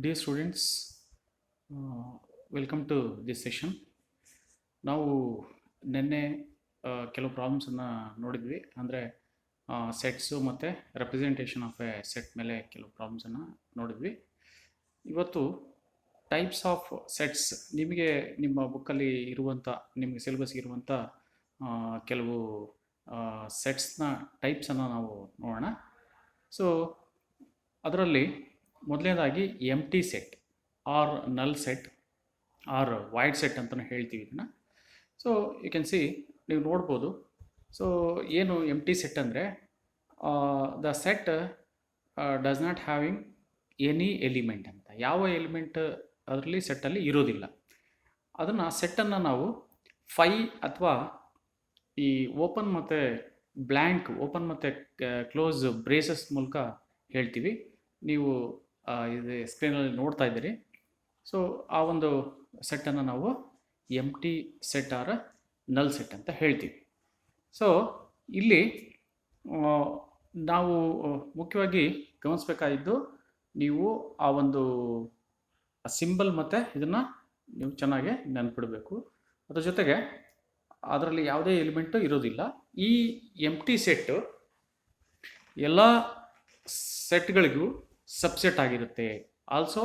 Dear students, welcome to this session. ನಾವು ನಿನ್ನೆ ಕೆಲವು ಪ್ರಾಬ್ಲಮ್ಸನ್ನು ನೋಡಿದ್ವಿ. ಅಂದರೆ ಸೆಟ್ಸು ಮತ್ತು ರೆಪ್ರೆಸೆಂಟೇಷನ್ ಆಫ್ ಎ ಸೆಟ್ ಮೇಲೆ ಕೆಲವು ಪ್ರಾಬ್ಲಮ್ಸನ್ನು ನೋಡಿದ್ವಿ. ಇವತ್ತು ಟೈಪ್ಸ್ ಆಫ್ ಸೆಟ್ಸ್, ನಿಮಗೆ ನಿಮ್ಮ ಬುಕ್ಕಲ್ಲಿ ಇರುವಂಥ, ನಿಮಗೆ ಸಿಲೆಬಸ್ಗೆ ಇರುವಂಥ ಕೆಲವು ಸೆಟ್ಸ್ನ ಟೈಪ್ಸನ್ನು ನಾವು ನೋಡೋಣ. ಸೊ ಅದರಲ್ಲಿ ಮೊದಲನೇದಾಗಿ empty set or null set or void set ಅಂತಲೂ ಹೇಳ್ತೀವಿ ಇದನ್ನು. ಸೊ ಯು ಕ್ಯಾನ್ ಸಿ, ನೀವು ನೋಡ್ಬೋದು. ಸೊ ಏನು ಎಂಟಿ ಸೆಟ್ ಅಂದರೆ, the set does not having any element ಅಂತ, ಯಾವ ಎಲಿಮೆಂಟ್ ಅದರಲ್ಲಿ ಸೆಟ್ಟಲ್ಲಿ ಇರೋದಿಲ್ಲ. ಅದನ್ನು ಸೆಟ್ಟನ್ನು ನಾವು ಫೈ ಅಥವಾ ಈ ಓಪನ್ ಮತ್ತು ಬ್ಲ್ಯಾಂಕ್, ಓಪನ್ ಮತ್ತು ಕ್ಲೋಸ್ ಬ್ರೇಸಸ್ ಮೂಲಕ ಹೇಳ್ತೀವಿ. ನೀವು ಇದು ಸ್ಕ್ರೀನಲ್ಲಿ ನೋಡ್ತಾ ಇದ್ದೀರಿ. ಸೊ ಆ ಒಂದು ಸೆಟ್ಟನ್ನು ನಾವು ಎಂಟಿ ಸೆಟ್ ಆರ್ ನಲ್ ಸೆಟ್ ಅಂತ ಹೇಳ್ತೀವಿ. ಸೊ ಇಲ್ಲಿ ನಾವು ಮುಖ್ಯವಾಗಿ ಗಮನಿಸಬೇಕಾಗಿದ್ದು, ನೀವು ಆ ಒಂದು ಸಿಂಬಲ್ ಮತ್ತು ಇದನ್ನು ನೀವು ಚೆನ್ನಾಗಿ ನೆನಪಿಡಬೇಕು. ಅದ್ರ ಜೊತೆಗೆ ಅದರಲ್ಲಿ ಯಾವುದೇ ಎಲಿಮೆಂಟು ಇರೋದಿಲ್ಲ. ಈ ಎಂಟಿ ಸೆಟ್ಟು ಎಲ್ಲ ಸೆಟ್ಗಳಿಗೂ ಸಬ್ಸೆಟ್ ಆಗಿರುತ್ತೆ. Also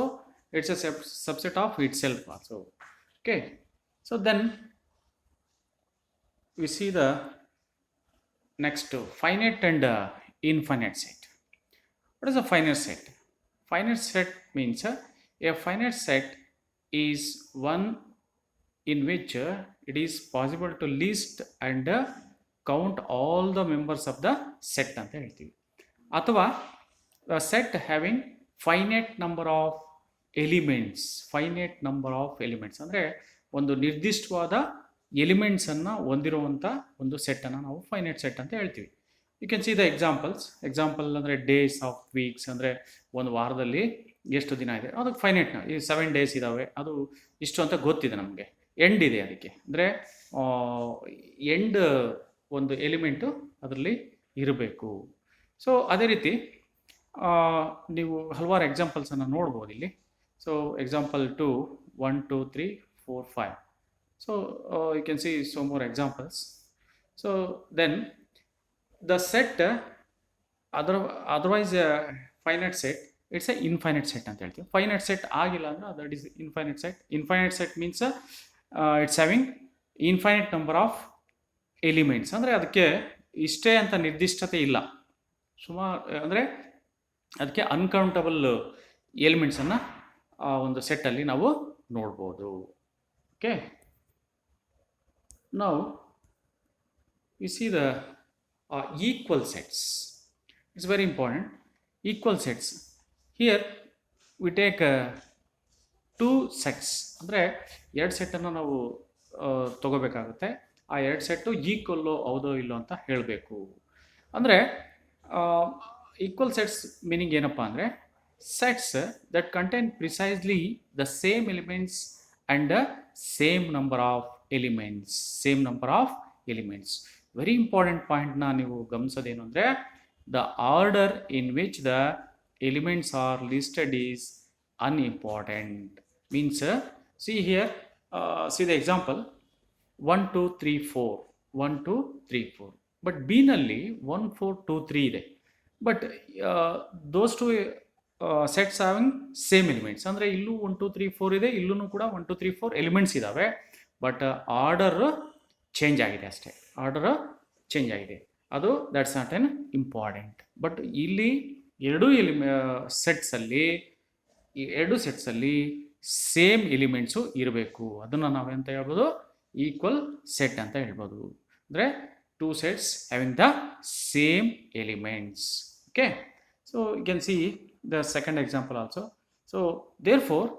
it's a subset of itself also. Okay, so then we see the next finite and infinite set. What is a finite set? Finite set means a finite set is one in which it is possible to list and count all the members of the set ಅಂತ ಹೇಳ್ತೀವಿ. ಅಥವಾ set having finite number of elements. Finite number of elements ಅಂದರೆ ಒಂದು ನಿರ್ದಿಷ್ಟವಾದ ಎಲಿಮೆಂಟ್ಸನ್ನು ಹೊಂದಿರುವಂಥ ಒಂದು ಸೆಟ್ಟನ್ನು ನಾವು finite set ಅಂತ ಹೇಳ್ತೀವಿ. You can see the examples. Example ಅಂದರೆ ಡೇಸ್ ಆಫ್ ವೀಕ್ಸ್, ಅಂದರೆ ಒಂದು ವಾರದಲ್ಲಿ ಎಷ್ಟು ದಿನ ಇದೆ ಅದಕ್ಕೆ ಫೈನೈಟ್ನ, ಈ 7 days ಇದ್ದಾವೆ, ಅದು ಇಷ್ಟು ಅಂತ ಗೊತ್ತಿದೆ ನಮಗೆ. ಎಂಡ್ ಇದೆ ಅದಕ್ಕೆ, ಅಂದರೆ ಎಂಡ್ ಒಂದು ಎಲಿಮೆಂಟು ಅದರಲ್ಲಿ ಇರಬೇಕು. ಸೊ ಅದೇ ರೀತಿ ನೀವು ಹಲವಾರು ಎಕ್ಸಾಂಪಲ್ಸನ್ನು ನೋಡ್ಬೋದು ಇಲ್ಲಿ. So example 2, 1, 2, 3, 4, 5. So you can see so more examples. So then the set otherwise finite set, it's a infinite set ಅಂತ ಹೇಳ್ತೀವಿ. ಫೈನೈಟ್ ಸೆಟ್ ಆಗಿಲ್ಲ ಅಂದರೆ that is infinite set. Infinite set means it's having infinite number of elements, ಅಂದರೆ ಅದಕ್ಕೆ ಇಷ್ಟೇ ಅಂತ ನಿರ್ದಿಷ್ಟತೆ ಇಲ್ಲ. ಸುಮಾರು ಅಂದರೆ ಅದಕ್ಕೆ ಅನ್ಕೌಂಟಬಲ್ ಎಲಿಮೆಂಟ್ಸನ್ನು ಆ ಒಂದು ಸೆಟ್ಟಲ್ಲಿ ನಾವು ನೋಡ್ಬೋದು. ಓಕೆ, ನಾವು you see the equal sets. It's very important. Equal sets. Here we take 2 sets. ಅಂದರೆ 2 ಸೆಟ್ಟನ್ನು ನಾವು ತಗೋಬೇಕಾಗುತ್ತೆ. ಆ 2 ಸೆಟ್ಟು ಈಕ್ವಲ್ಲು ಹೌದೋ ಇಲ್ಲೋ ಅಂತ ಹೇಳಬೇಕು. ಅಂದರೆ ಈಕ್ವಲ್ ಸೆಟ್ಸ್ ಮೀನಿಂಗ್ ಏನಪ್ಪ ಅಂದರೆ, sets that contain precisely the same elements and same number of elements. Same number of elements. Very important ಪಾಯಿಂಟ್ನ ನೀವು ಗಮನಿಸೋದೇನು ಅಂದರೆ, the order in which the elements are listed is unimportant. Means see here, see the example 1, 2, 3, 4, 1, 2, 3, 4. But ಬಿನಲ್ಲಿ 1, 4, 2, 3 ಇದೆ. But those two sets having same elements. ಅಂದರೆ ಇಲ್ಲೂ 1, 2, 3, 4 ಇದೆ, ಇಲ್ಲೂ ಕೂಡ 1, 2, 3, 4 ಎಲಿಮೆಂಟ್ಸ್ ಇದ್ದಾವೆ. ಬಟ್ ಆರ್ಡರ್ ಚೇಂಜ್ ಆಗಿದೆ ಅಷ್ಟೇ. ಆರ್ಡರ್ ಚೇಂಜ್ ಆಗಿದೆ, ಅದು that's not an important. But ಇಲ್ಲಿ ಎರಡು ಸೆಟ್ಸಲ್ಲಿ ಸೇಮ್ ಎಲಿಮೆಂಟ್ಸು ಇರಬೇಕು. ಅದನ್ನು ನಾವೆಂತ ಹೇಳ್ಬೋದು? ಈಕ್ವಲ್ ಸೆಟ್ ಅಂತ ಹೇಳ್ಬೋದು. ಅಂದರೆ 2 sets having the same elements. Okay, so you can see the second example also. So therefore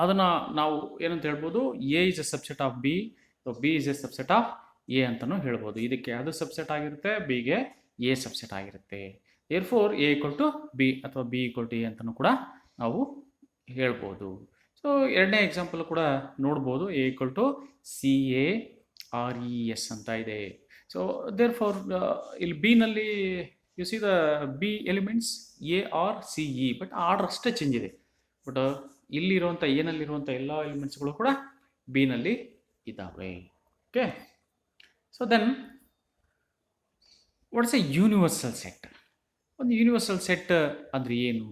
ಅದನ್ನು ನಾವು ಏನಂತ ಹೇಳ್ಬೋದು? A is a subset of B, so B is a subset of A ಅಂತಲೂ ಹೇಳ್ಬೋದು. ಇದಕ್ಕೆ ಅದು ಸಬ್ಸೆಟ್ ಆಗಿರುತ್ತೆ, ಬಿಗೆ ಎ ಸಬ್ಸೆಟ್ ಆಗಿರುತ್ತೆ. Therefore A equal to B ಅಥವಾ ಬಿ ಈಕ್ವಲ್ ಟು ಎ ಅಂತಲೂ ಕೂಡ ನಾವು ಹೇಳ್ಬೋದು. ಸೊ ಎರಡನೇ ಎಕ್ಸಾಂಪಲ್ ಕೂಡ ನೋಡ್ಬೋದು. ಎ ಈಕ್ವಲ್ ಟು CARES ಅಂತ ಇದೆ. ಸೊ ದೇರ್ ಫೋರ್ ಇಲ್ಲಿ ಬಿನಲ್ಲಿ you see the B elements A, R, C, E, but order ಅಷ್ಟೇ ಚೇಂಜ್ ಇದೆ. ಬಟ್ ಇಲ್ಲಿರುವಂಥ ಏನಲ್ಲಿರುವಂಥ ಎಲ್ಲ ಎಲಿಮೆಂಟ್ಸ್ಗಳು ಕೂಡ ಬಿನಲ್ಲಿ ಇದ್ದಾವೆ. Okay, so then what's a universal set? ಒಂದು ಯೂನಿವರ್ಸಲ್ ಸೆಟ್ ಅಂದರೆ ಏನು?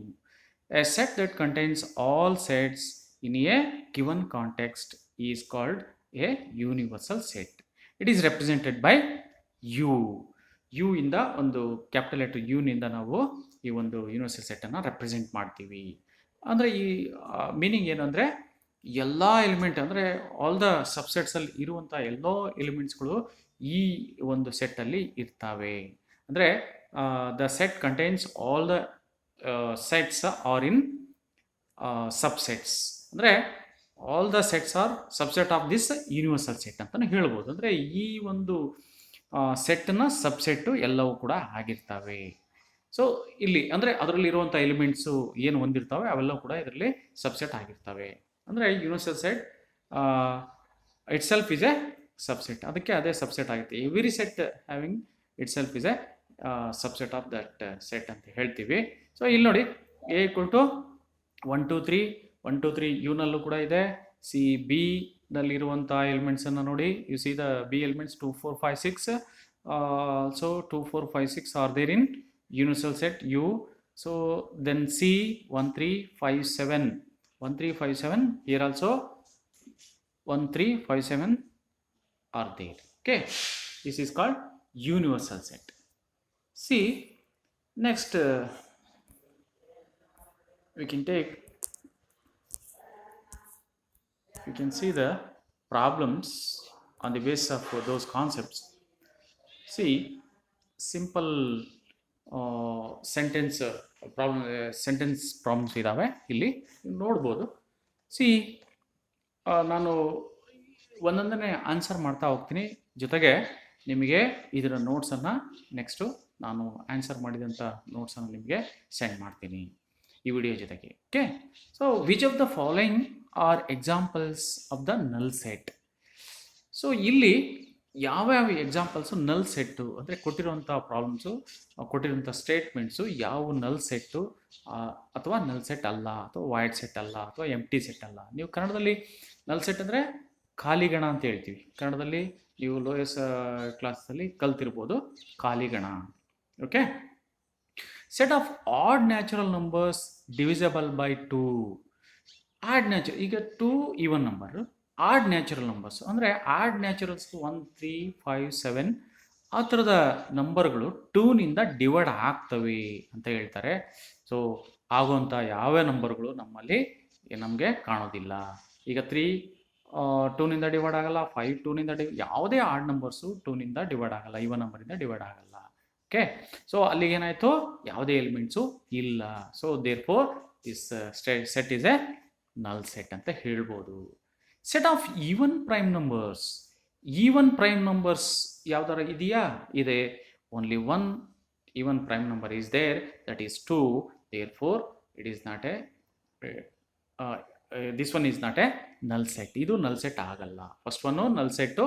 A set that contains all sets in a given context is called a universal set. It is represented by U ಇಂದ, ಒಂದು ಕ್ಯಾಪಿಟಲ್ ಲೆಟರ್ ಯುನಿಂದ ನಾವು ಈ ಒಂದು universal ಸೆಟ್ಟನ್ನು represent ಮಾಡ್ತೀವಿ. ಅಂದರೆ ಈ ಮೀನಿಂಗ್ ಏನು ಅಂದರೆ, ಎಲ್ಲ ಎಲಿಮೆಂಟ್ ಅಂದರೆ ಆಲ್ ದ ಸಬ್ಸೆಟ್ಸಲ್ಲಿ ಇರುವಂಥ ಎಲ್ಲ ಎಲಿಮೆಂಟ್ಸ್ಗಳು ಈ ಒಂದು ಸೆಟ್ಟಲ್ಲಿ ಇರ್ತವೆ. ಅಂದರೆ the set contains all the sets are in subsets. ಅಂದರೆ all the sets are subset of this universal set ಅಂತಲೂ ಹೇಳ್ಬೋದು. ಅಂದರೆ ಈ ಒಂದು ಸೆಟ್ನ ಸಬ್ಸೆಟ್ಟು ಎಲ್ಲವೂ ಕೂಡ ಆಗಿರ್ತವೆ. ಸೊ ಇಲ್ಲಿ ಅಂದರೆ ಅದರಲ್ಲಿರುವಂಥ ಎಲಿಮೆಂಟ್ಸು ಏನು ಹೊಂದಿರ್ತವೆ ಅವೆಲ್ಲವೂ ಕೂಡ ಇದರಲ್ಲಿ ಸಬ್ಸೆಟ್ ಆಗಿರ್ತವೆ. ಅಂದರೆ universal set it self is a subset, ಅದಕ್ಕೆ ಅದೇ ಸಬ್ಸೆಟ್ ಆಗುತ್ತೆ. Every set having it self is a subset of that set ಅಂತ ಹೇಳ್ತೀವಿ. ಸೊ ಇಲ್ಲಿ ನೋಡಿ, ಎ ಈಕ್ವಲ್ ಟು 1 2 3 1 2 3 ಯುನಲ್ಲೂ ಕೂಡ ಇದೆ. ಸಿ ಬಿ ನಲ್ಲಿರುವಂಥ ಎಲಿಮೆಂಟ್ಸನ್ನು ನೋಡಿ, you see the B elements 2 4 5 6. So 2 4 5 6 are there in universal set U. So then C 1 3 5 7 1 3 5 7, here also 1 3 5 7 are there. Okay, this is called universal set. See, next we can see the problems on the basis of those concepts. See, simple sentence problems ಇದ್ದಾವೆ, ಇಲ್ಲಿ ನೋಡ್ಬೋದು. C, ನಾನು ಒಂದೊಂದನ್ನೇ answer ಮಾಡ್ತಾ ಹೋಗ್ತೀನಿ, ಜೊತೆಗೆ ನಿಮಗೆ ಇದರ ನೋಟ್ಸನ್ನು next ನಾನು ಆನ್ಸರ್ ಮಾಡಿದಂಥ ನೋಟ್ಸನ್ನು ನಿಮಗೆ ಸೆಂಡ್ ಮಾಡ್ತೀನಿ ಈ ವಿಡಿಯೋ ಜೊತೆಗೆ. Okay, so which of the following are examples of the ನಲ್ ಸೆಟ್? ಸೊ ಇಲ್ಲಿ ಯಾವ್ಯಾವ ಎಕ್ಸಾಂಪಲ್ಸು ನಲ್ ಸೆಟ್ಟು ಅಂದರೆ ಕೊಟ್ಟಿರುವಂಥ ಪ್ರಾಬ್ಲಮ್ಸು, ಕೊಟ್ಟಿರುವಂಥ ಸ್ಟೇಟ್ಮೆಂಟ್ಸು ಯಾವ ನಲ್ ಸೆಟ್ಟು ಅಥವಾ ನಲ್ ಸೆಟ್ ಅಲ್ಲ, ಅಥವಾ ವಾಯ್ಡ್ ಸೆಟ್ ಅಲ್ಲ, ಅಥವಾ ಎಂಟಿ ಸೆಟ್ ಅಲ್ಲ. ನೀವು ಕನ್ನಡದಲ್ಲಿ ನಲ್ ಸೆಟ್ ಅಂದರೆ ಖಾಲಿಗಣ ಅಂತ ಹೇಳ್ತೀವಿ. ಕನ್ನಡದಲ್ಲಿ ನೀವು ಲೋಯಸ್ ಕ್ಲಾಸಲ್ಲಿ ಕಲ್ತಿರ್ಬೋದು ಖಾಲಿಗಣ. Okay, set of odd natural numbers divisible by 2. Odd natural, ಈಗ 2 even number, odd natural numbers ಅಂದರೆ ಆಡ್ ನ್ಯಾಚುರಲ್ಸ್ 1 3 5 7 ಆ ಥರದ ನಂಬರ್ಗಳು 2ನಿಂದ ಡಿವೈಡ್ ಆಗ್ತವೆ ಅಂತ ಹೇಳ್ತಾರೆ. ಸೊ ಆಗುವಂಥ ಯಾವ ನಂಬರ್ಗಳು ನಮ್ಮಲ್ಲಿ ನಮಗೆ ಕಾಣೋದಿಲ್ಲ. ಈಗ 3 2ನಿಂದ ಡಿವೈಡ್ ಆಗಲ್ಲ, 5 2ನಿಂದ ಯಾವುದೇ ಆಡ್ ನಂಬರ್ಸು 2ನಿಂದ ಡಿವೈಡ್ ಆಗಲ್ಲ, ಈವನ್ ನಂಬರಿಂದ ಡಿವೈಡ್ ಆಗಲ್ಲ. ಓಕೆ, ಸೊ ಅಲ್ಲಿಗೇನಾಯಿತು, ಯಾವುದೇ ಎಲಿಮೆಂಟ್ಸು ಇಲ್ಲ. So therefore this set is a null set ಅಂತ ಹೇಳ್ಬೋದು. Set of even prime numbers, even prime numbers ಯಾವ್ದಾರ ಇದೆಯಾ? ಇದೆ. Only one even prime number is there, that is 2. Therefore it is not a this one is not a null set. ಇದು null set ಆಗಲ್ಲ. First one ನಲ್ set,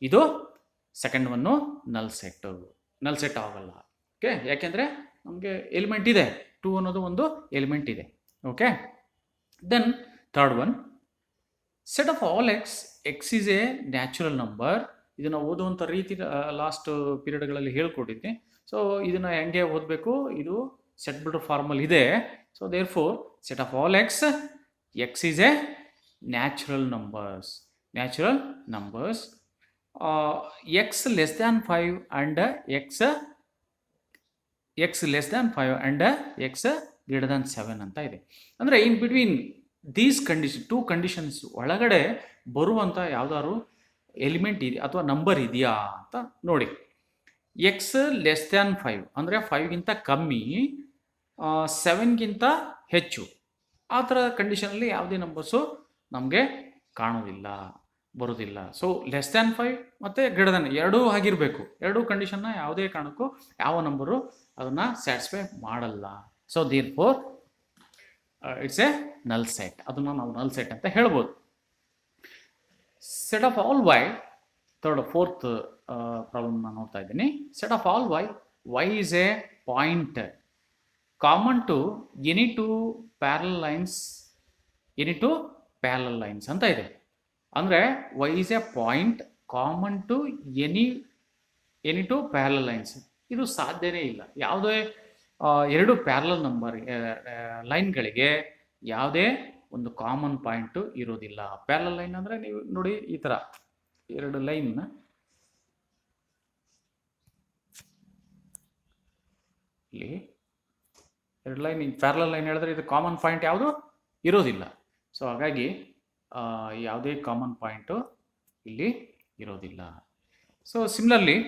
ಇದು second one null set ಆಗಲ್ಲ. Okay, ಯಾಕೆಂದರೆ ನಮಗೆ element ಇದೆ, 2 ಅನ್ನೋದು ಒಂದು ಎಲಿಮೆಂಟ್ ಇದೆ. Okay, then third one, set of all X is a natural number. ಇದನ್ನು ಓದುವಂಥ ರೀತಿ ಲಾಸ್ಟ್ ಪೀರಿಯಡ್ಗಳಲ್ಲಿ ಹೇಳ್ಕೊಟ್ಟಿದ್ದೆ. ಸೊ ಇದನ್ನು ಹೆಂಗೆ ಓದಬೇಕು, ಇದು ಸೆಟ್ ಬಿಲ್ಡರ್ ಫಾರ್ಮಲ್ ಇದೆ. So therefore set of all X is a natural numbers. X less than 5 and X less than 5 and X greater than 7 ಅಂತ ಇದೆ. ಅಂದರೆ in between these condition, 2 conditions ಒಳಗಡೆ ಬರುವಂಥ ಯಾವ್ದಾದ್ರು ಎಲಿಮೆಂಟ್ ಇದೆ ಅಥವಾ number ಇದೆಯಾ ಅಂತ ನೋಡಿ. ಎಕ್ಸ್ ಲೆಸ್ ದ್ಯಾನ್ 5 ಅಂದರೆ 5ಗಿಂತ ಕಮ್ಮಿ, 7ಗಿಂತ ಹೆಚ್ಚು, ಆ ಥರ ಕಂಡೀಷನಲ್ಲಿ ಯಾವುದೇ ನಂಬರ್ಸು ನಮಗೆ ಕಾಣೋದಿಲ್ಲ, ಬರೋದಿಲ್ಲ. ಸೊ ಲೆಸ್ ದ್ಯಾನ್ 5 ಮತ್ತು ಗ್ರೇಟರ್ ದ್ಯಾನ್ ಎರಡೂ ಆಗಿರಬೇಕು. ಎರಡೂ ಕಂಡೀಷನ್ನ ಯಾವುದೇ ಕಾರಣಕ್ಕೂ ಯಾವ ನಂಬರು ಅದನ್ನು ಸ್ಯಾಟಿಸ್ಫೈ ಮಾಡಲ್ಲ. So therefore it's a null set. ಅದನ್ನು ನಾವು ನಲ್ ಸೆಟ್ ಅಂತ ಹೇಳ್ಬೋದು. Set of all Y, fourth problem ನಾನು ನೋಡ್ತಾ ಇದ್ದೀನಿ. Set of all Y is a point common to any 2 parallel lines any two parallel lines ಅಂತ ಇದೆ. ಅಂದರೆ y is a point common to any two parallel lines. ಇದು ಸಾಧ್ಯನೇ ಇಲ್ಲ. ಯಾವುದೇ ಎರಡು ಪ್ಯಾರಲಲ್ ನಂಬರ್ ಲೈನ್ಗಳಿಗೆ ಯಾವುದೇ ಒಂದು ಕಾಮನ್ ಪಾಯಿಂಟು ಇರೋದಿಲ್ಲ. ಪ್ಯಾರಲಲ್ ಲೈನ್ ಅಂದರೆ ನೀವು ನೋಡಿ ಈ ಥರ ಎರಡು ಲೈನ್ ಇಲ್ಲಿ ಎರಡು ಲೈನ್ ಪ್ಯಾರಲಲ್ ಲೈನ್ ಹೇಳಿದ್ರೆ ಇದು ಕಾಮನ್ ಪಾಯಿಂಟ್ ಯಾವುದು ಇರೋದಿಲ್ಲ. ಸೊ ಹಾಗಾಗಿ ಯಾವುದೇ ಕಾಮನ್ ಪಾಯಿಂಟು ಇಲ್ಲಿ ಇರೋದಿಲ್ಲ. So similarly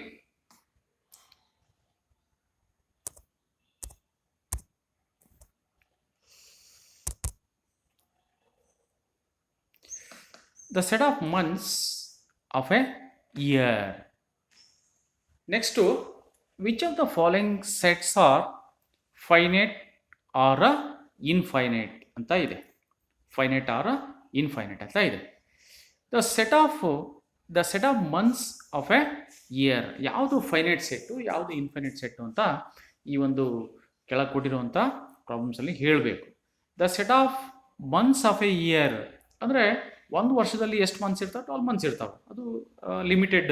the set of months of a year. Next, which of the following sets are finite or infinite ಅಂತ ಇದೆ. finite or infinite ಅಂತ ಇದೆ. the set of months of a year. ಯಾವುದು finite set ಯಾವುದು infinite set ಅಂತ ಈ ಒಂದು ಕೆಳಗೆ ಕೊಟ್ಟಿರುವಂಥ ಪ್ರಾಬ್ಲಮ್ಸಲ್ಲಿ ಹೇಳಬೇಕು. The set of months of A year ಅಂದರೆ ಒಂದು ವರ್ಷದಲ್ಲಿ ಎಷ್ಟು ಮಂತ್ಸ್ ಇರ್ತಾವೆ? 12 ಮಂತ್ಸ್ ಇರ್ತಾವೆ. ಅದು ಲಿಮಿಟೆಡ್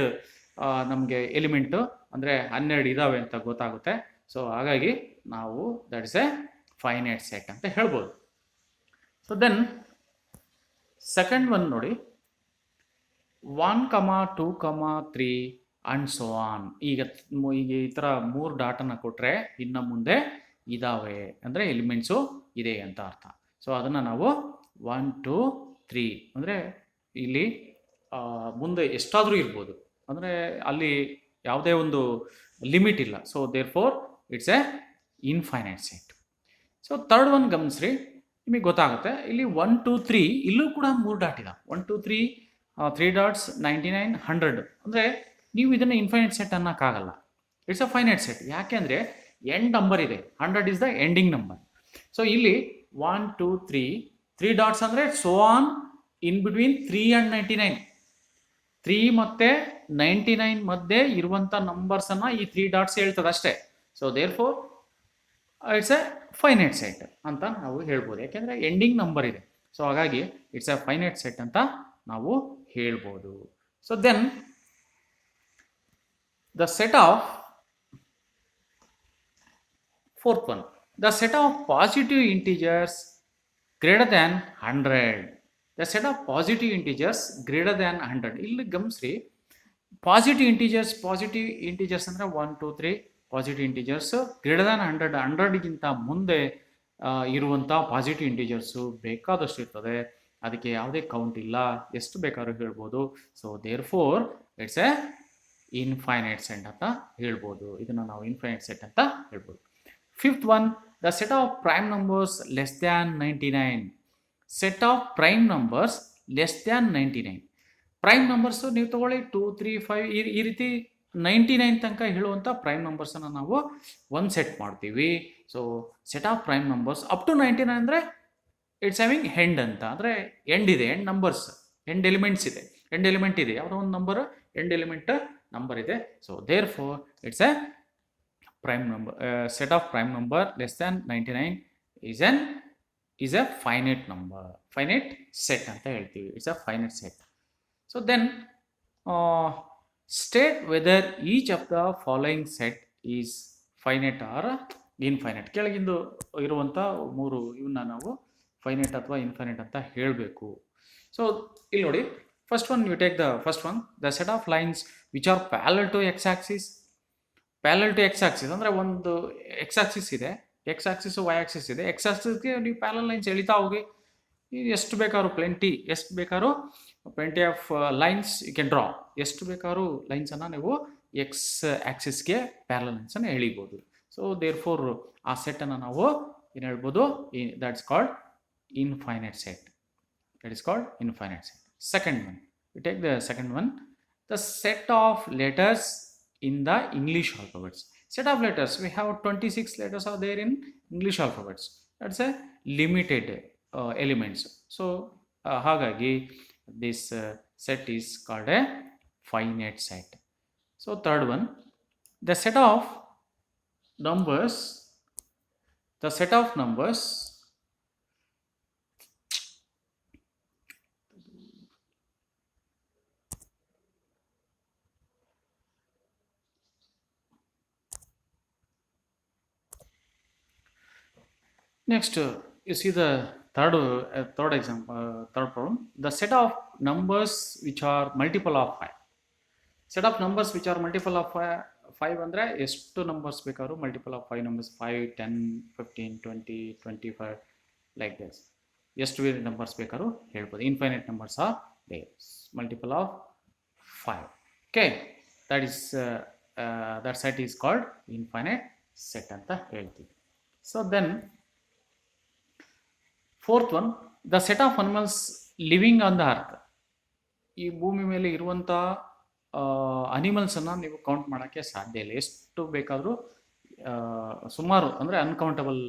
ನಮಗೆ ಎಲಿಮೆಂಟು ಅಂದರೆ 12 ಇದ್ದಾವೆ ಅಂತ ಗೊತ್ತಾಗುತ್ತೆ. ಸೊ ಹಾಗಾಗಿ ನಾವು that is A finite set ಅಂತ ಹೇಳ್ಬೋದು. ಸೊ ದೆನ್ ಸೆಕೆಂಡ್ ಒನ್ ನೋಡಿ, 1, 2, 3 ಆ್ಯಂಡ್ ಸೋ ಆನ್. ಈಗ ಈ ಥರ 3 ಡಾಟನ್ನು ಕೊಟ್ಟರೆ ಇನ್ನು ಮುಂದೆ ಇದ್ದಾವೆ ಅಂದರೆ ಎಲಿಮೆಂಟ್ಸು ಇದೆ ಅಂತ ಅರ್ಥ. ಸೊ ಅದನ್ನು ನಾವು 1, 2, 3 ಅಂದರೆ ಇಲ್ಲಿ ಮುಂದೆ ಎಷ್ಟಾದರೂ ಇರ್ಬೋದು, ಅಂದರೆ ಅಲ್ಲಿ ಯಾವುದೇ ಒಂದು ಲಿಮಿಟ್ ಇಲ್ಲ. So therefore it's a infinite set. So third one ಗಮನಿಸ್ರಿ, ನಿಮಗೆ ಗೊತ್ತಾಗುತ್ತೆ. ಇಲ್ಲಿ 1, 2, 3 ಇಲ್ಲೂ ಕೂಡ 3 ಡಾಟ್ ಇದೆ. 1, 2, 3 3 ಡಾಟ್ಸ್ 99, 100 ಅಂದರೆ ನೀವು ಇದನ್ನು ಇನ್ಫೈನೈಟ್ ಸೆಟ್ ಅನ್ನೋಕ್ಕಾಗಲ್ಲ. It's a finite set. ಯಾಕೆ ಅಂದರೆ ಎಂಡ್ ನಂಬರ್ ಇದೆ, 100 is the ending number. So ಇಲ್ಲಿ 1, 2, 3 ಡಾಟ್ಸ್ ಅಂದರೆ so on in between 3 and 99. 3 ಮತ್ತು 99 ಮಧ್ಯೆ ಇರುವಂಥ ನಂಬರ್ಸನ್ನು ಈ 3 ಡಾಟ್ಸ್ ಹೇಳ್ತದೆ ಅಷ್ಟೇ. So therefore it's a finite set ಅಂತ ನಾವು ಹೇಳ್ಬೋದು. ಯಾಕೆಂದರೆ ಎಂಡಿಂಗ್ ನಂಬರ್ ಇದೆ. ಸೊ ಹಾಗಾಗಿ ಇಟ್ಸ್ ಎ ಫೈನೈಟ್ ಸೆಟ್ ಅಂತ ನಾವು ಹೇಳ್ಬೋದು. So then the set of fourth one, the set of positive integers greater than 100. The set of positive integers greater than 100. ಇಲ್ಲಿ ಗಮನಿಸ್ರಿ, ಪಾಸಿಟಿವ್ ಇಂಟೀಜರ್ಸ್ ಅಂದರೆ 1, 2, 3 ಪಾಸಿಟಿವ್ ಇಂಟೀಜರ್ಸ್ ಗ್ರೇಟರ್ ದ್ಯಾನ್ 100. 100ಗಿಂತ ಮುಂದೆ ಇರುವಂಥ positive integers ಬೇಕಾದಷ್ಟು ಇರ್ತದೆ. ಅದಕ್ಕೆ ಯಾವುದೇ ಕೌಂಟ್ ಇಲ್ಲ, ಎಷ್ಟು ಬೇಕಾದ್ರೂ ಹೇಳ್ಬೋದು. So therefore it's a infinite set ಅಂತ ಹೇಳ್ಬೋದು. ಇದನ್ನು ನಾವು ಇನ್ಫೈನೈಟ್ ಸೆಟ್ ಅಂತ ಹೇಳ್ಬೋದು. Fifth one, the set of prime numbers less than 99. Set of prime numbers less than 99. Prime numbers ನೀವು ತಗೊಳ್ಳಿ 2, 3, 5 ಈ ರೀತಿ 99 ತನಕ ಹೇಳುವಂಥ ಪ್ರೈಮ್ ನಂಬರ್ಸನ್ನು ನಾವು ಒಂದು ಸೆಟ್ ಮಾಡ್ತೀವಿ. So set of prime numbers up to 99 ಅಂದರೆ ಇಟ್ಸ್ ಹ್ಯಾವಿಂಗ್ ಎಂಡ್ ಅಂತ, ಅಂದರೆ ಎಂಡ್ ಇದೆ, ಎಂಡ್ ನಂಬರ್ಸ್, ಎಂಡ್ ಎಲಿಮೆಂಟ್ಸ್ ಇದೆ, ಎಂಡ್ ಎಲಿಮೆಂಟ್ ಇದೆ, ಯಾವುದೋ ಒಂದು ನಂಬರ್ ಎಂಡ್ ಎಲಿಮೆಂಟ್ ನಂಬರ್ ಇದೆ. So therefore it's a prime number, set of prime number less than 99 is a finite number, finite set ಅಂತ ಹೇಳ್ತೀವಿ. It's a finite set. So then state whether each of the following set is finite or infinite. ಕೆಳಗಿಂದು ಇರುವಂಥ 3 ಇವನ್ನ ನಾವು finite ಅಥವಾ infinite ಅಂತ ಹೇಳಬೇಕು. So ಇಲ್ಲಿ ನೋಡಿ, first one you take the first one, the set of lines which are parallel to X axis. Parallel to X axis ಅಂದರೆ ಒಂದು ಎಕ್ಸ್ ಆಕ್ಸಿಸ್ ಇದೆ, ಎಕ್ಸ್ ಆಕ್ಸಿಸು ವೈ ಆಕ್ಸಿಸ್ ಇದೆ. ಎಕ್ಸ್ ಆಕ್ಸಿಸ್ಗೆ ನೀವು ಪ್ಯಾರಲಲ್ ಲೈನ್ಸ್ ಎಳಿತಾ ಹೋಗಿ, ಎಷ್ಟು ಬೇಕಾದ್ರೂ plenty of lines you can draw. ಎಷ್ಟು ಬೇಕಾದ್ರೂ ಲೈನ್ಸನ್ನು ನೀವು ಎಕ್ಸ್ ಆಕ್ಸಿಸ್ಗೆ ಪ್ಯಾರಲಲ್ ಲೈನ್ಸನ್ನು ಎಳಿಬೋದು. ಸೊ ದೇರ್ ಫೋರ್ ಆ ಸೆಟ್ಟನ್ನು ನಾವು ಏನು ಹೇಳ್ಬೋದು, that is called infinite set. That is called infinite set. Second one, you take the second one, the set of letters in the English alphabets. Set of letters, we have 26 letters are there in English alphabets. That's a limited elements. So ಹಾಗಾಗಿ this set is called a finite set. So third one, the set of numbers Next, you see the third example, third problem. The set of numbers which are multiple of 5. Set of numbers which are multiple of 5 ಅಂದರೆ ಎಷ್ಟು numbers ಬೇಕಾದ್ರೂ multiple of 5 numbers 5, 10, 15, 20, 25 like this. ಎಷ್ಟು numbers ಬೇಕಾದ್ರೂ ಹೇಳ್ಬೋದು. Infinite numbers are there, multiple of 5. Okay, that set is called infinite set ಅಂತ ಹೇಳ್ತೀವಿ. So then fourth one, the set of animals living on the earth. ಈ ಭೂಮಿ ಮೇಲೆ ಇರುವಂಥ ಅನಿಮಲ್ಸನ್ನು ನೀವು ಕೌಂಟ್ ಮಾಡೋಕ್ಕೆ ಸಾಧ್ಯ ಇಲ್ಲ. ಎಷ್ಟು ಬೇಕಾದರೂ ಸುಮಾರು ಅಂದರೆ ಅನ್ಕೌಂಟಬಲ್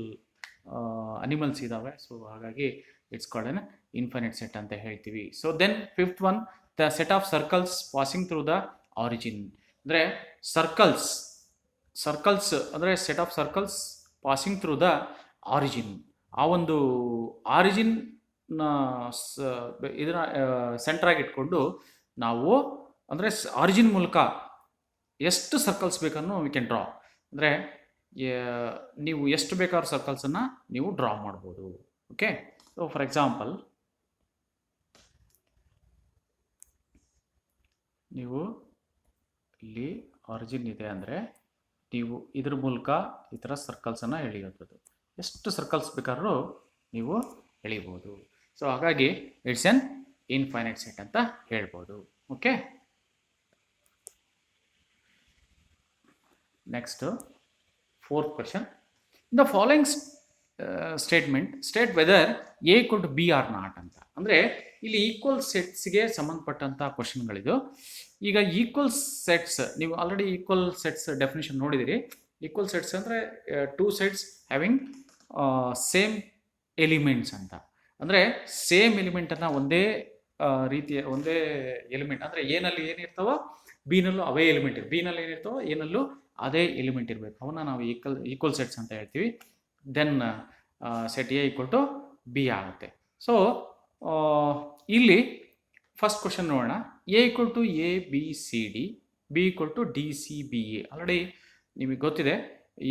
ಅನಿಮಲ್ಸ್ ಇದ್ದಾವೆ. ಸೊ ಹಾಗಾಗಿ it's called an infinite set ಅಂತ ಹೇಳ್ತೀವಿ. So then fifth one, the set of circles passing through the origin. ಅಂದರೆ ಸರ್ಕಲ್ಸ್ ಅಂದರೆ set of circles passing through the origin. ಆ ಒಂದು ಆರಿಜಿನ್ನ ಇದನ್ನ ಸೆಂಟ್ರಾಗಿ ಇಟ್ಕೊಂಡು ನಾವು ಅಂದರೆ ಆರಿಜಿನ್ ಮೂಲಕ ಎಷ್ಟು ಸರ್ಕಲ್ಸ್ ಬೇಕನ್ನು ವಿ ಕ್ಯಾನ್ ಡ್ರಾ. ಅಂದರೆ ನೀವು ಎಷ್ಟು ಬೇಕಾದ್ರೂ ಸರ್ಕಲ್ಸನ್ನು ನೀವು ಡ್ರಾ ಮಾಡ್ಬೋದು. ಓಕೆ, ಸೊ ಫಾರ್ ಎಕ್ಸಾಂಪಲ್ ನೀವು ಇಲ್ಲಿ ಆರಿಜಿನ್ ಇದೆ ಅಂದರೆ ನೀವು ಇದ್ರ ಮೂಲಕ ಈ ಥರ ಸರ್ಕಲ್ಸನ್ನು ಎಳೆಯೋದು. ಎಷ್ಟು ಸರ್ಕಲ್ಸ್ ಬೇಕಾದ್ರೂ ನೀವು ಎಳಿಬೋದು. ಸೊ ಹಾಗಾಗಿ ಇಟ್ಸ್ ಎನ್ ಇನ್ಫೈನೈಟ್ ಸೆಟ್ ಅಂತ ಹೇಳ್ಬೋದು. Okay, next fourth question. In the following statement, state whether A equal to B or not ಅಂತ. ಅಂದರೆ ಇಲ್ಲಿ ಈಕ್ವಲ್ ಸೆಟ್ಸ್ಗೆ ಸಂಬಂಧಪಟ್ಟಂಥ ಕ್ವಶನ್ಗಳಿದು. ಈಗ ಈಕ್ವಲ್ ಸೆಟ್ಸ್ ನೀವು ಆಲ್ರೆಡಿ ಈಕ್ವಲ್ ಸೆಟ್ಸ್ ಡೆಫಿನೇಷನ್ ನೋಡಿದಿರಿ. ಈಕ್ವಲ್ ಸೆಟ್ಸ್ ಅಂದರೆ two sets having same elements ಅಂತ. ಅಂದರೆ ಸೇಮ್ ಎಲಿಮೆಂಟನ್ನು ಒಂದೇ ರೀತಿಯ ಒಂದೇ ಎಲಿಮೆಂಟ್ ಅಂದರೆ ಎನಲ್ಲಿ ಏನಿರ್ತಾವೋ ಬಿನಲ್ಲೂ ಅವೇ ಎಲಿಮೆಂಟ್ ಇರ್ತವೆ, ಬಿನಲ್ಲಿ ಏನಿರ್ತಾವೋ ಏನಲ್ಲೂ ಅದೇ ಎಲಿಮೆಂಟ್ ಇರಬೇಕು. ಅವನ್ನ ನಾವು ಈಕ್ವಲ್ ಸೆಟ್ಸ್ ಅಂತ ಹೇಳ್ತೀವಿ. Then set A equal to B ಆಗುತ್ತೆ. ಸೊ ಇಲ್ಲಿ ಫಸ್ಟ್ ಕ್ವಶನ್ ನೋಡೋಣ. A equal to A B C D, B equal to D C B A. Already ನಿಮಗೆ ಗೊತ್ತಿದೆ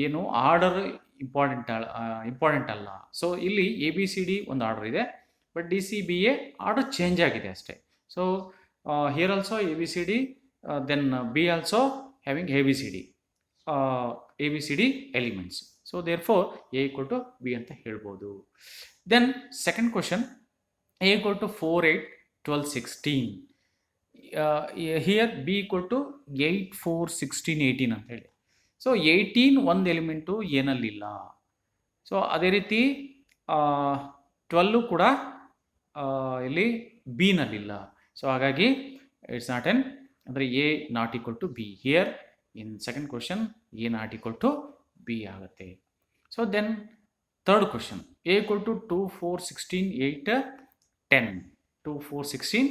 ಏನು ಆರ್ಡರ್ ಇಂಪಾರ್ಟೆಂಟ್ ಅಲ್ಲ. ಸೊ ಇಲ್ಲಿ ಎ ಬಿ ಸಿ ಡಿ ಒಂದು order ಇದೆ, but D C B A order change ಆಗಿದೆ ಅಷ್ಟೇ. So here also A B C D, then B also having A B C D ABCD elements. So therefore A equal to B ಅಂತ ಹೇಳ್ಬೋದು. Then second question, A equal to 4, 8, 12, 16. Here B equal to 8, 4, 16, 18 ಅಂತ ಹೇಳಿ. So 18 ಒಂದು element ಏನಲ್ಲಿಲ್ಲ. So ಅದೇ ರೀತಿ 12 ಕೂಡ ಇಲ್ಲಿ ಬಿನಲ್ಲಿಲ್ಲ. ಸೊ ಹಾಗಾಗಿ ಇಟ್ಸ್ ನಾಟ್ ಎನ್, ಅಂದರೆ A not equal to B. Here in second question A not equal to B ಆಗುತ್ತೆ. So then third question, A equal to 2, 4, 16, 8, 10. 2, 4, 16,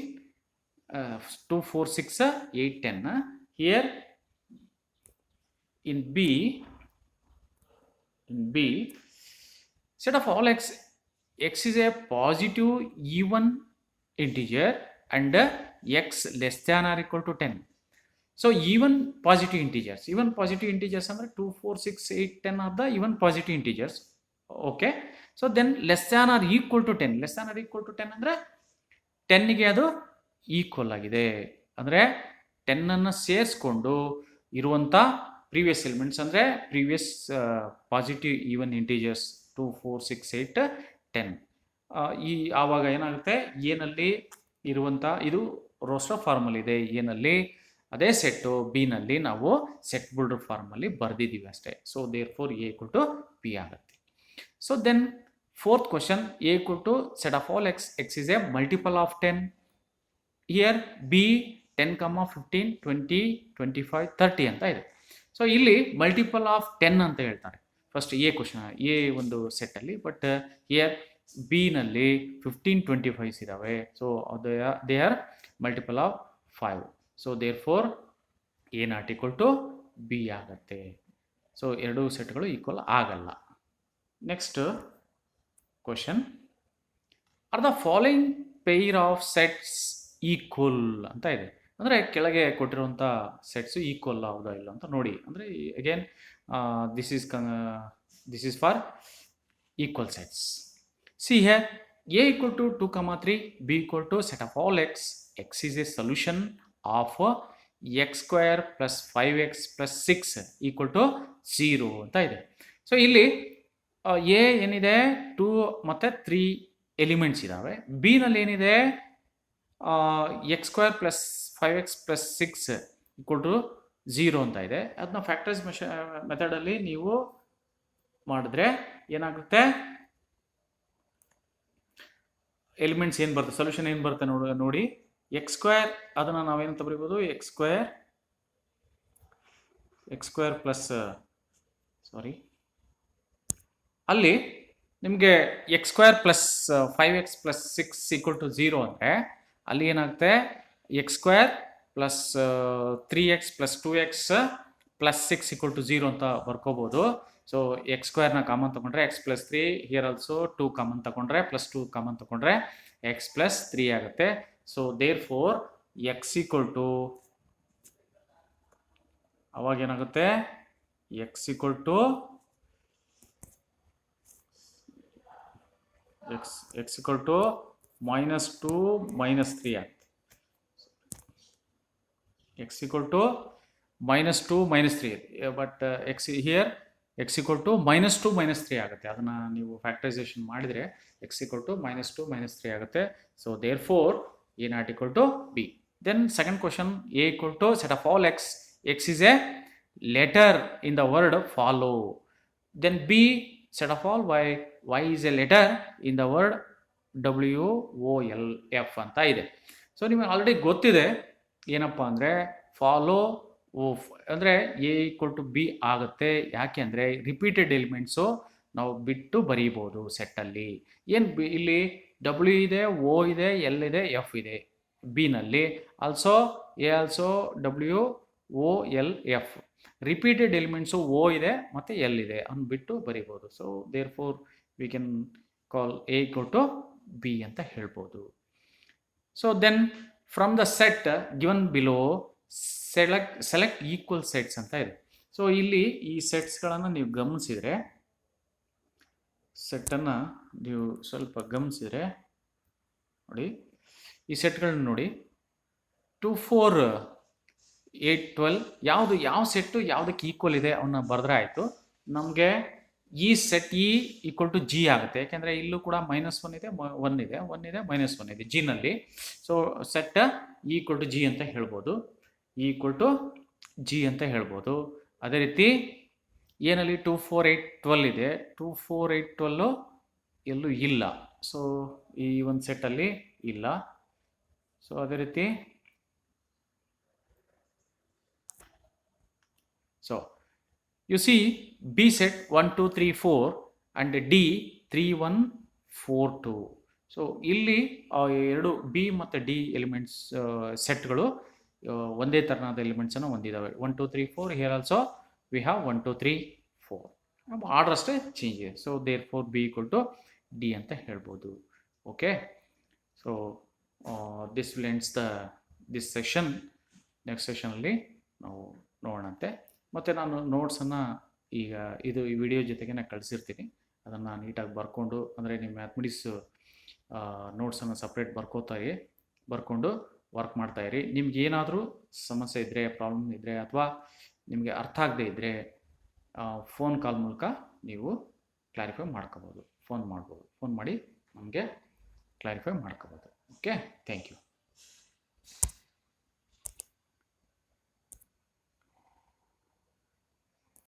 2, 4, 6, 8, 10. Here in B, set of all x is a positive even integer and x less than or equal to 10. So even positive integers ಅಂದರೆ 2, 4, 6, 8, 10 are the even positive integers. Okay, so then less than or equal to 10, less than or equal to 10 ಅಂದರೆ 10ಗೆ ಅದು equal ಆಗಿದೆ. ಅಂದರೆ 10ಅನ್ನು ಸೇರಿಸ್ಕೊಂಡು ಇರುವಂಥ previous elements ಅಂದರೆ previous positive even integers 2, 4, 6, 8, 10. ಆವಾಗ ಏನಾಗುತ್ತೆ, ಏನಲ್ಲಿ ಇರುವಂಥ ಇದು ರೋಸ್ಟರ್ ಫಾರ್ಮಲ್ಲಿ ಇದೆ, ಏನಲ್ಲಿ ಅದೇ ಸೆಟ್ಟು ಬಿನಲ್ಲಿ ನಾವು ಸೆಟ್ ಬಿಲ್ಡರ್ ಫಾರ್ಮಲ್ಲಿ ಬರೆದಿದ್ದೀವಿ ಅಷ್ಟೇ. So therefore A equal to P ಆಗುತ್ತೆ. So then fourth question, A equal to set of all X is a multiple of 10. Here B 10, 15, 20, 25, 30 ಅಂತ ಇದೆ. ಸೊ ಇಲ್ಲಿ ಮಲ್ಟಿಪಲ್ ಆಫ್ 10 ಅಂತ ಹೇಳ್ತಾರೆ ಫಸ್ಟ್ ಎ ಕ್ವಶನ್, ಎ ಒಂದು ಸೆಟ್ಟಲ್ಲಿ. But here ಬಿನಲ್ಲಿ 15, 25 ಇದ್ದಾವೆ. So they are multiple of 5. So therefore A not equal to B ಆಗುತ್ತೆ. So ಎರಡೂ ಸೆಟ್ಗಳು ಈಕ್ವಲ್ ಆಗಲ್ಲ. Next question, are the following pair of sets equal ಅಂತ ಇದೆ. ಅಂದರೆ ಕೆಳಗೆ ಕೊಟ್ಟಿರುವಂಥ ಸೆಟ್ಸು ಈಕ್ವಲ್ ಹೌದಾ ಇಲ್ಲ ಅಂತ ನೋಡಿ. ಅಂದರೆ again this is for equal sets. See here, a equal to 2 comma 3, b equal to set of all x. X is a solution of x square plus 5x plus 6 equal to 0 ಅಂತ ಇದೆ. So ಇಲ್ಲಿ A ಏನಿದೆ 2 ಮತ್ತು 3 elements ಇದ್ದಾವೆ. B ನಲ್ಲಿ ಏನಿದೆ X square plus 5x plus 6 equal to 0 ಅಂತ ಇದೆ. ಅದನ್ನ ಫ್ಯಾಕ್ಟರ್ಸ್ ಮೆಥಡಲ್ಲಿ ನೀವು ಮಾಡಿದ್ರೆ ಏನಾಗುತ್ತೆ, ಎಲಿಮೆಂಟ್ಸ್ ಏನು ಬರುತ್ತೆ, ಸೊಲ್ಯೂಷನ್ ಏನು ಬರುತ್ತೆ ನೋಡಿ. ಎಕ್ಸ್ ಸ್ಕ್ವೇರ್ ಅದನ್ನು ನಾವೇನಂತ ಬರೀಬೋದು, ಎಕ್ಸ್ ಸ್ಕ್ವೇರ್ ಪ್ಲಸ್ ಅಲ್ಲಿ ನಿಮಗೆ X square plus 5x plus 6 equal to 0 ಅಂದರೆ ಅಲ್ಲಿ ಏನಾಗುತ್ತೆ, X square plus 3x plus 2x plus 6 equal to 0 ಅಂತ ಬರ್ಕೋಬೋದು. ಸೊ ಎಕ್ಸ್ ಸ್ಕ್ವೇರ್ನ ಕಾಮನ್ ತಗೊಂಡ್ರೆ X plus 3, here also 2 common ತಗೊಂಡ್ರೆ ಪ್ಲಸ್ 2 ಕಾಮನ್ ತಗೊಂಡ್ರೆ ಎಕ್ಸ್ ಪ್ಲಸ್ 3 ಆಗುತ್ತೆ. So therefore X equal to ಅವಾಗ ಏನಾಗುತ್ತೆ, X equal to X equal to -2 -3 ಆಗುತ್ತೆ. X equal to -2 -3, but X here X equal to -2 -3 ಆಗುತ್ತೆ. ಅದನ್ನು ನೀವು ಫ್ಯಾಕ್ಟರೈಸೇಷನ್ ಮಾಡಿದರೆ ಎಕ್ಸ್ ಈಕ್ವಲ್ ಟು -2 -3 ಆಗುತ್ತೆ. So therefore A not equal to B. Then second question, A equal to set of all X. X is a letter in the word follow. Then B set of all y. Y is a letter in the word WOLF ಅಂತ ಇದೆ. So ನಿಮಗೆ already ಗೊತ್ತಿದೆ ಏನಪ್ಪ ಅಂದರೆ follow ಅಂದರೆ A equal to B ಆಗುತ್ತೆ. ಯಾಕೆ ಅಂದರೆ ರಿಪೀಟೆಡ್ ಎಲಿಮೆಂಟ್ಸು ನಾವು ಬಿಟ್ಟು ಬರೀಬೋದು ಸೆಟ್ಟಲ್ಲಿ. ಏನು ಇಲ್ಲಿ W ಇದೆ, O ಇದೆ, L ಇದೆ, F ಇದೆ ಬಿನಲ್ಲಿ. Also A also WOLF. Repeated elements O ಇದೆ ಮತ್ತು ಎಲ್ ಇದೆ ಅಂದ್ಬಿಟ್ಟು ಬರಿಬೋದು. So therefore we can call A equal to B ಅಂತ ಹೇಳ್ಬೋದು. So then from the set given below select equal sets ಅಂತ ಇದೆ. ಸೊ ಇಲ್ಲಿ ಈ ಸೆಟ್ಸ್ಗಳನ್ನು ನೀವು ಗಮನಿಸಿದರೆ, ಸೆಟ್ಟನ್ನು ನೀವು ಸ್ವಲ್ಪ ಗಮನಿಸಿದರೆ ನೋಡಿ, ಈ ಸೆಟ್ಗಳನ್ನ ನೋಡಿ, 2 4 8 12 ಯಾವ ಸೆಟ್ಟು ಯಾವುದಕ್ಕೆ ಈಕ್ವಲ್ ಇದೆ ಅವನ್ನ ಬರೆದ್ರೆ ಆಯಿತು. ನಮಗೆ ಈ set E equal to G ಆಗುತ್ತೆ. ಯಾಕೆಂದರೆ ಇಲ್ಲೂ ಕೂಡ -1 ಇದೆ, 1 ಇದೆ, 1 ಇದೆ, -1 ಇದೆ ಜಿನಲ್ಲಿ. So set E equal to G ಅಂತ ಹೇಳ್ಬೋದು, ಇ ಈಕ್ವಲ್ ಟು ಜಿ ಅಂತ ಹೇಳ್ಬೋದು. ಅದೇ ರೀತಿ ಏನಲ್ಲಿ 2 4 8 12 ಇದೆ, 2 4 8 12 ಎಲ್ಲೂ ಇಲ್ಲ. ಸೊ ಈ ಒಂದು ಸೆಟ್ಟಲ್ಲಿ ಇಲ್ಲ. ಸೊ ಅದೇ ರೀತಿ so you see B set 1 2 3 4 and D 3 1 4 2. So ಇಲ್ಲಿ ಎರಡು ಬಿ ಮತ್ತು ಡಿ ಎಲಿಮೆಂಟ್ಸ್ ಸೆಟ್ಗಳು ಒಂದೇ ಥರನಾದ ಎಲಿಮೆಂಟ್ಸನ್ನು ಹೊಂದಿದ್ದಾವೆ. 1 2 3 4, here also we have 1 2 3 4. Order ಅಷ್ಟೇ ಚೇಂಜ್ ಇದೆ. So therefore B equal to D ಅಂತ ಹೇಳ್ಬೋದು. Okay, so this will ends this session. Next ಸೆಷನಲ್ಲಿ ನಾವು ನೋಡೋಣಂತೆ. ಮತ್ತು ನಾನು ನೋಟ್ಸನ್ನು ಈಗ ಈ ವಿಡಿಯೋ ಜೊತೆಗೆ ನಾನು ಕಳಿಸಿರ್ತೀನಿ. ಅದನ್ನು ನೀಟಾಗಿ ಬರ್ಕೊಂಡು, ಅಂದರೆ ನಿಮ್ಮ ಮ್ಯಾಥಮೆಟಿಕ್ಸ್ ನೋಟ್ಸನ್ನು ಸಪ್ರೇಟ್ ಬರ್ಕೊಂಡು ವರ್ಕ್ ಮಾಡ್ತಾಯಿರಿ. ನಿಮ್ಗೆ ಏನಾದರೂ ಸಮಸ್ಯೆ ಇದ್ದರೆ, ಪ್ರಾಬ್ಲಮ್ ಇದ್ದರೆ, ಅಥವಾ ನಿಮಗೆ ಅರ್ಥ ಆಗದೆ ಇದ್ದರೆ ಫೋನ್ ಕಾಲ್ ಮೂಲಕ ನೀವು ಕ್ಲಾರಿಫೈ ಮಾಡ್ಕೋಬೋದು. ಫೋನ್ ಮಾಡಿ ನಮಗೆ ಕ್ಲಾರಿಫೈ ಮಾಡ್ಕೋಬೋದು. Okay, thank you.